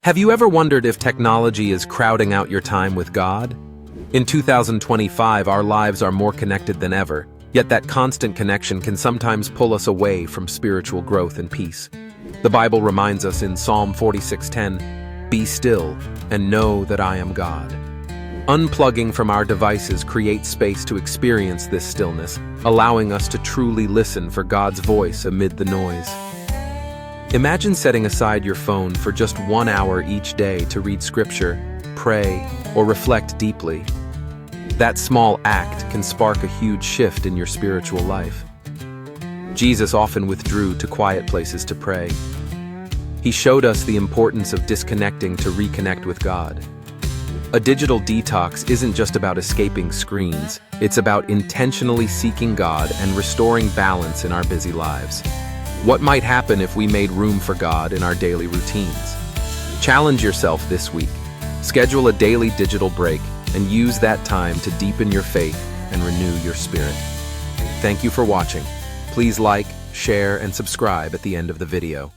Have you ever wondered if technology is crowding out your time with God? In 2025, our lives are more connected than ever, yet that constant connection can sometimes pull us away from spiritual growth and peace. The Bible reminds us in Psalm 46:10, "Be still and know that I am God." Unplugging from our devices creates space to experience this stillness, allowing us to truly listen for God's voice amid the noise. Imagine setting aside your phone for just 1 hour each day to read scripture, pray, or reflect deeply. That small act can spark a huge shift in your spiritual life. Jesus often withdrew to quiet places to pray. He showed us the importance of disconnecting to reconnect with God. A digital detox isn't just about escaping screens, it's about intentionally seeking God and restoring balance in our busy lives. What might happen if we made room for God in our daily routines? Challenge yourself this week. Schedule a daily digital break and use that time to deepen your faith and renew your spirit. Thank you for watching. Please like, share, and subscribe at the end of the video.